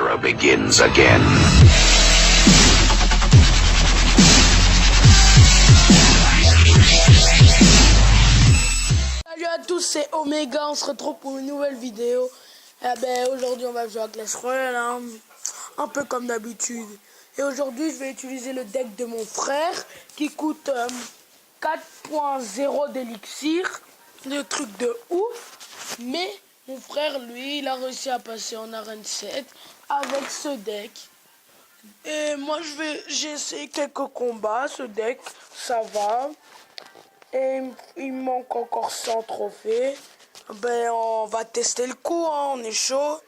era begins again. Salut à tous, c'est Omega, on se retrouve pour une nouvelle vidéo. Aujourd'hui on va jouer à Clash Royale, hein, un peu comme d'habitude. Et aujourd'hui je vais utiliser le deck de mon frère qui coûte 4.0 d'élixir, le truc de ouf. Mais mon frère lui il a réussi à passer en arène 7 avec ce deck. Et moi j'ai essayé quelques combats, ce deck ça va. Et il me manque encore 100 trophées. On va tester le coup, hein, on est chaud.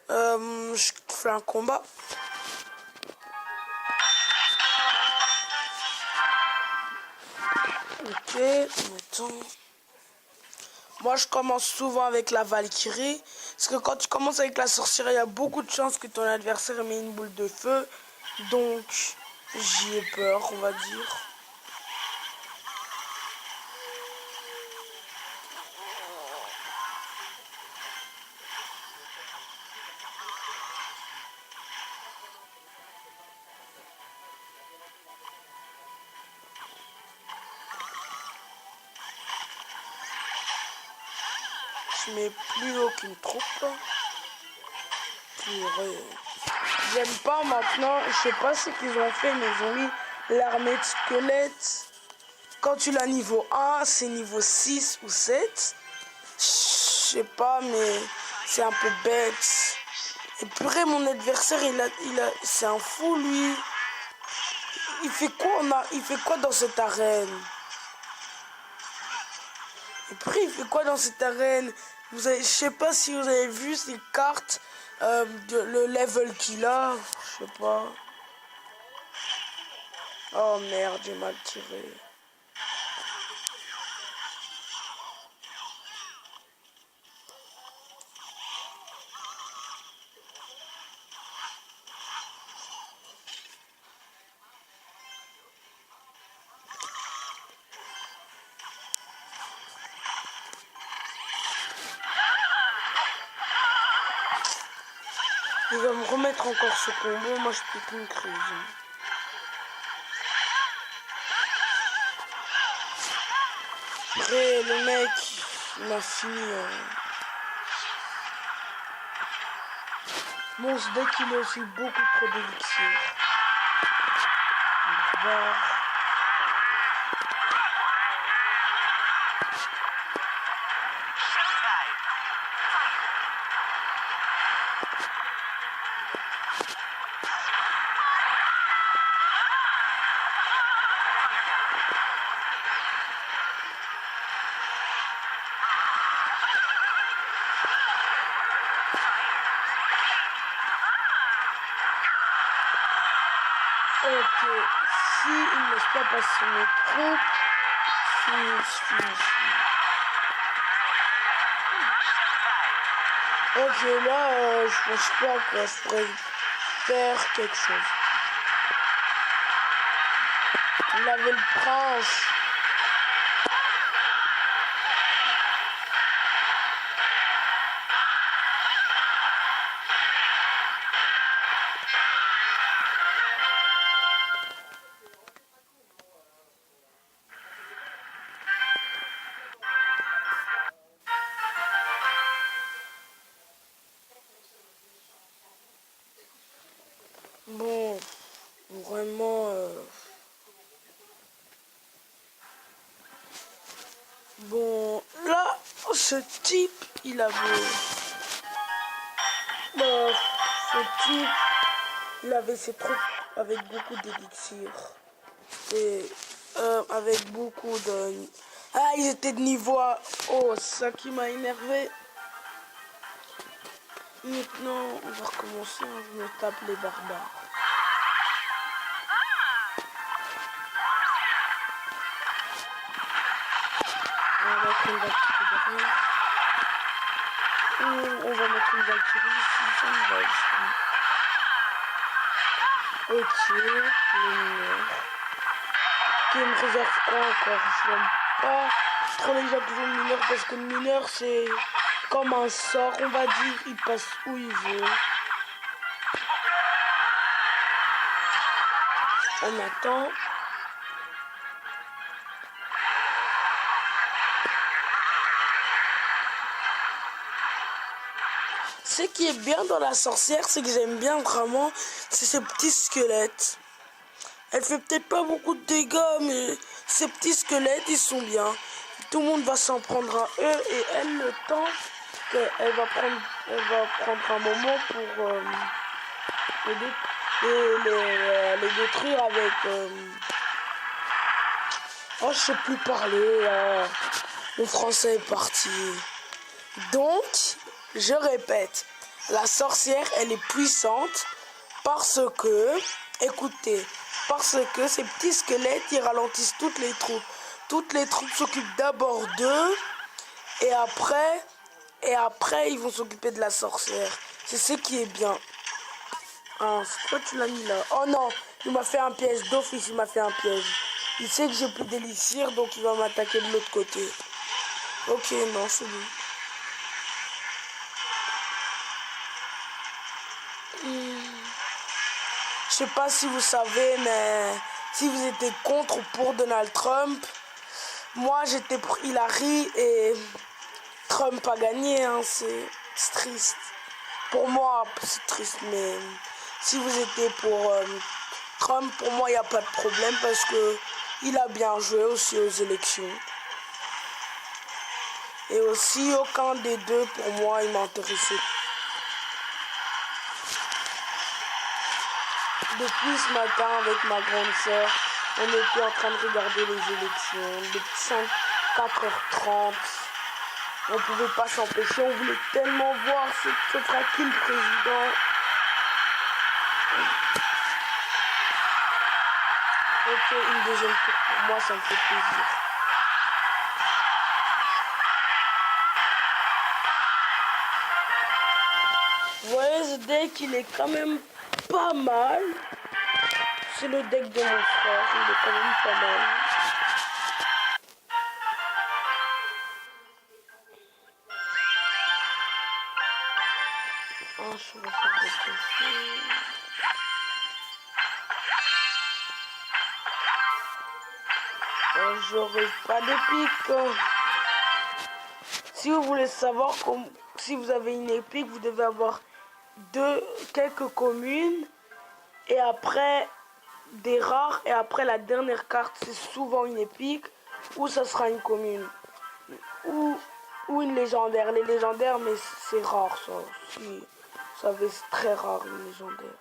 Je fais un combat. Ok, mettons. Moi je commence souvent avec la Valkyrie. Parce que quand tu commences avec la sorcière, il y a beaucoup de chances que ton adversaire met une boule de feu. Donc j'y ai peur, on va dire. Je mets plus aucune troupe. J'aime pas maintenant, je sais pas ce qu'ils ont fait, mais ils ont mis l'armée de squelettes. Quand tu l'as niveau 1, c'est niveau 6 ou 7. Je sais pas, mais c'est un peu bête. Et purée, mon adversaire, c'est un fou, lui. Il fait quoi dans cette arène? Et puis il fait quoi dans cette arène? Je sais pas si vous avez vu ces cartes, le level qu'il a. Je sais pas. Oh merde, j'ai mal tiré. Il va me remettre encore ce combo, moi je peux qu'une crise. Après le mec, il m'a fini. Bon, ce deck il a aussi beaucoup trop d'élixir. Ok, si il ne laisse pas passer mes troupes, finish. Ok, là, je pense pas que je pourrais faire quelque chose. Il avait le prince. Bon, vraiment... Bon, là, ce type, il avait... ce type, il avait ses troupes avec beaucoup d'élixir. Et avec beaucoup de... Ah, ils étaient de niveau... Oh, ça qui m'a énervé. Maintenant, on va recommencer, hein, je me tape les barbares. On va mettre une Valkyrie derrière. On va mettre une Valkyrie ici, ça me va aussi. Ok, le mineur. Qui me réserve quoi encore? Je n'aime pas trop les gens qui jouent le mineur parce que le mineur c'est comme un sort, on va dire, il passe où il veut. On attend. Ce qui est bien dans la sorcière, c'est que j'aime bien vraiment, c'est ces petits squelettes. Elle fait peut-être pas beaucoup de dégâts, mais ces petits squelettes, ils sont bien. Tout le monde va s'en prendre à eux et elle, le temps qu'elle va prendre un moment pour les détruire avec... Oh, je sais plus parler. Mon français est parti. Donc, je répète, la sorcière, elle est puissante parce que, écoutez, parce que ces petits squelettes, ils ralentissent toutes les troupes. Toutes les troupes s'occupent d'abord d'eux et après, ils vont s'occuper de la sorcière. C'est ce qui est bien. Ah, pourquoi tu l'as mis là? Oh non, il m'a fait un piège. D'office, il m'a fait un piège. Il sait que j'ai plus d'élixir, donc il va m'attaquer de l'autre côté. Ok, non, c'est bon. Je sais pas si vous savez, mais si vous étiez contre ou pour Donald Trump, moi j'étais pour Hillary et Trump a gagné, hein, c'est triste. Pour moi, c'est triste, mais si vous étiez pour Trump, pour moi il n'y a pas de problème parce que il a bien joué aussi aux élections. Et aussi, aucun des deux, pour moi, il m'intéressait. Depuis ce matin, avec ma grande sœur, on était en train de regarder les élections. Depuis 4h30, on ne pouvait pas s'empêcher. On voulait tellement voir ce sera qui le président. Ok, une deuxième tour pour moi, ça me fait plaisir. Vous voyez, ce deck, il est quand même pas mal. C'est le deck de mon frère, il est quand même pas mal. Ah, je vais faire des trucs. J'aurai pas d'épique. Si vous voulez savoir si vous avez une épique, vous devez avoir quelques communes et après des rares et après la dernière carte c'est souvent une épique ou ça sera une commune ou une légendaire. Les légendaires, mais c'est rare ça. Si vous savez, c'est très rare une légendaire.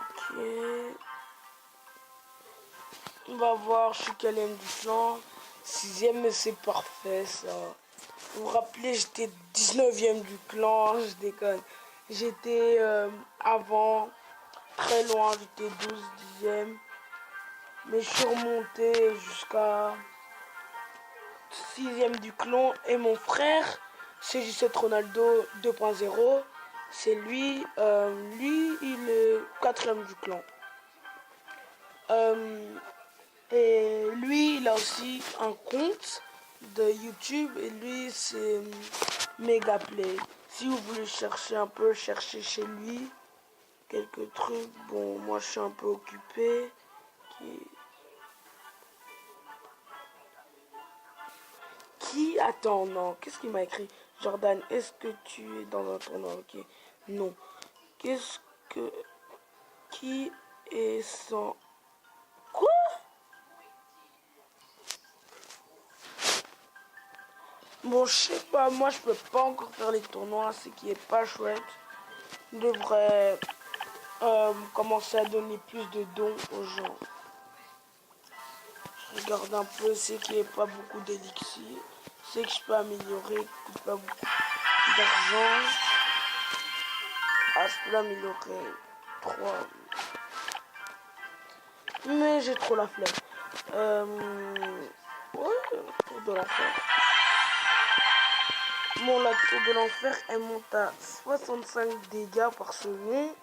Ok. On va voir, je suis quatrième du clan. 6ème, mais c'est parfait ça. Vous vous rappelez, j'étais 19ème du clan, je déconne. J'étais avant, très loin, j'étais 10ème. Mais je suis remonté jusqu'à 6ème du clan. Et mon frère, CJ7 Ronaldo 2.0, c'est lui, il est 4ème du clan. Et lui, il a aussi un compte de YouTube et lui, c'est Megaplay. Si vous voulez chercher un peu, cherchez chez lui quelques trucs. Bon, moi, je suis un peu occupé. Attends, non. Qu'est-ce qu'il m'a écrit? Jordan, est-ce que tu es dans un tournoi? Ok. Non. Qu'est-ce que... Qui est sans... Quoi? Bon, je sais pas, moi je peux pas encore faire les tournois, ce qui est pas chouette. Je devrais commencer à donner plus de dons aux gens. Je regarde un peu, c'est qu'il n'y a pas beaucoup d'élixir. C'est que je peux améliorer, coûte pas beaucoup d'argent. Ah, je peux l'améliorer 3. Mais j'ai trop la flemme. Ouais, tour de l'enfer. Bon, la tour de l'enfer, elle monte à 65 dégâts par seconde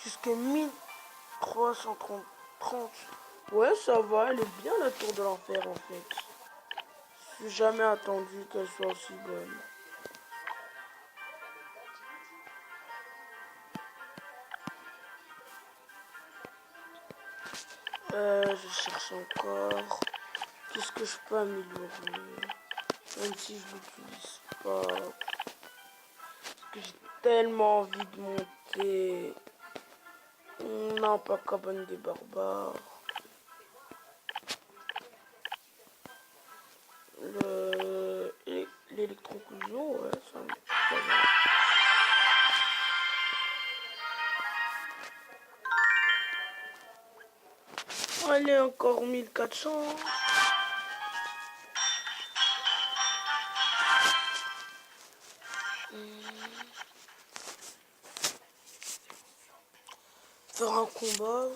jusqu'à 1330. Ouais, ça va, elle est bien la tour de l'enfer en fait. J'ai jamais attendu qu'elle soit aussi bonne. Je cherche encore. Qu'est-ce que je peux améliorer? Même si je l'utilise pas. Parce que j'ai tellement envie de monter. Non, pas cabane des barbares. L'électrocution, ouais, ça va. Allez, encore 1400. Faire un combat.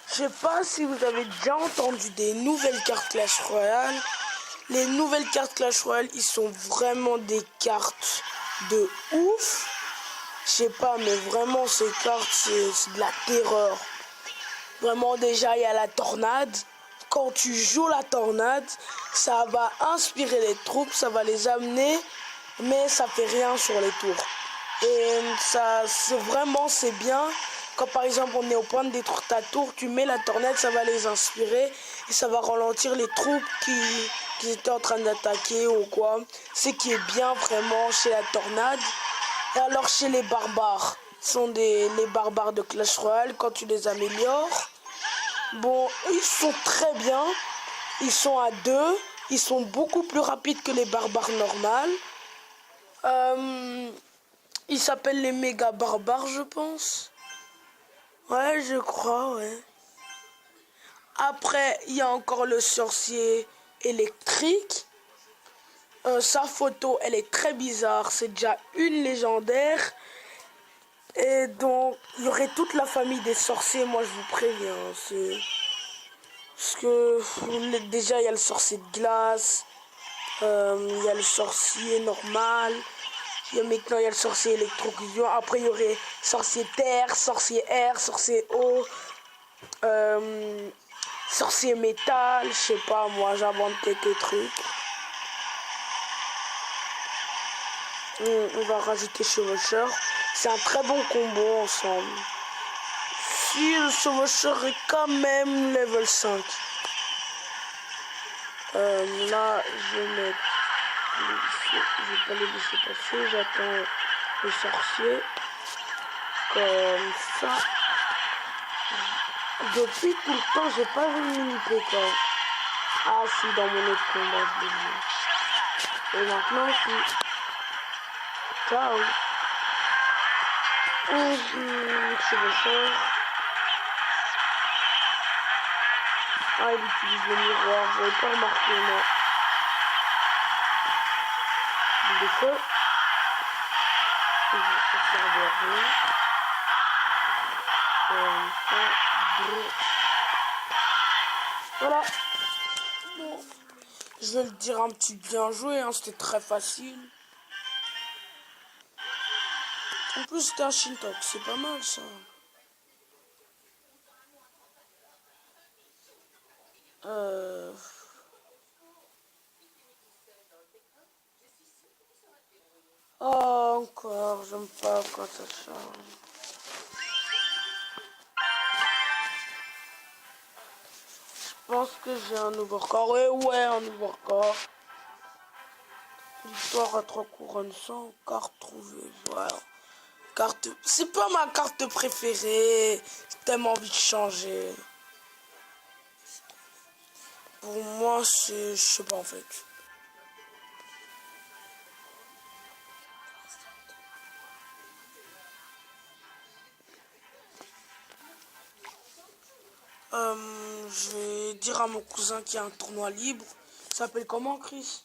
Je sais pas si vous avez déjà entendu des nouvelles cartes Clash Royale. Les nouvelles cartes Clash Royale, ils sont vraiment des cartes de ouf. Je sais pas, mais vraiment ces cartes, c'est de la terreur. Vraiment, déjà, il y a la tornade. Quand tu joues la tornade, ça va inspirer les troupes, ça va les amener, mais ça fait rien sur les tours. Et ça, c'est bien. Quand par exemple on est au point de détruire ta tour, tu mets la tornade, ça va les inspirer et ça va ralentir les troupes qui étaient en train d'attaquer ou quoi. C'est qui est bien vraiment chez la tornade. Et alors chez les barbares, ce sont les barbares de Clash Royale, quand tu les améliores. Bon, ils sont très bien. Ils sont à 2. Ils sont beaucoup plus rapides que les barbares normales. Ils s'appellent les méga barbares, je pense. Ouais, je crois, ouais. Après, il y a encore le sorcier électrique. Sa photo, elle est très bizarre. C'est déjà une légendaire. Et donc, il y aurait toute la famille des sorciers, moi je vous préviens. Parce que déjà, il y a le sorcier de glace. Il y a le sorcier normal. Maintenant, il y a le sorcier électrocution. Après, il y aurait sorcier terre, sorcier air, sorcier eau. Sorcier métal, je sais pas, moi j'invente quelques trucs. On va rajouter chevaucheur. C'est un très bon combo ensemble. Si le chevaucheur est quand même level 5. Là, je vais mettre. Je vais pas les laisser passer. J'attends le sorcier. Comme ça. Depuis tout le temps, j'ai pas vu le mini PK. Ah si, dans mon autre combat, je l'ai vu. Et maintenant, si. Ciao. Chevaucheur. Ah, il utilise le miroir, j'avais pas remarqué, moi. Du feu. Ça servait à rien. Comme ça. Voilà. Bon. Je vais le dire un petit bien joué, hein, c'était très facile. En plus, c'était un Shintok, c'est pas mal ça. Oh, encore, j'aime pas quand ça change. Je pense que j'ai un nouveau record. Ouais, un nouveau record. Victoire à 3 couronnes sans carte trouvée. Voilà. Carte. C'est pas ma carte préférée. J'ai tellement envie de changer. Pour moi, c'est. Je sais pas en fait. Je vais dire à mon cousin qu'il y a un tournoi libre. Ça s'appelle comment, Chris?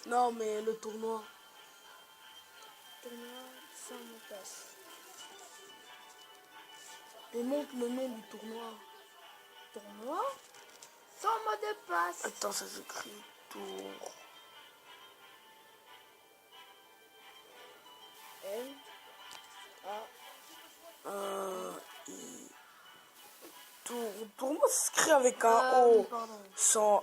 Non, mais le tournoi. Tournoi sans mot de passe. Et montre le nom du tournoi. Tournoi sans mot de passe. Attends, ça s'écrit tour. M A tournoi s'écrit avec un O. Pardon. Sans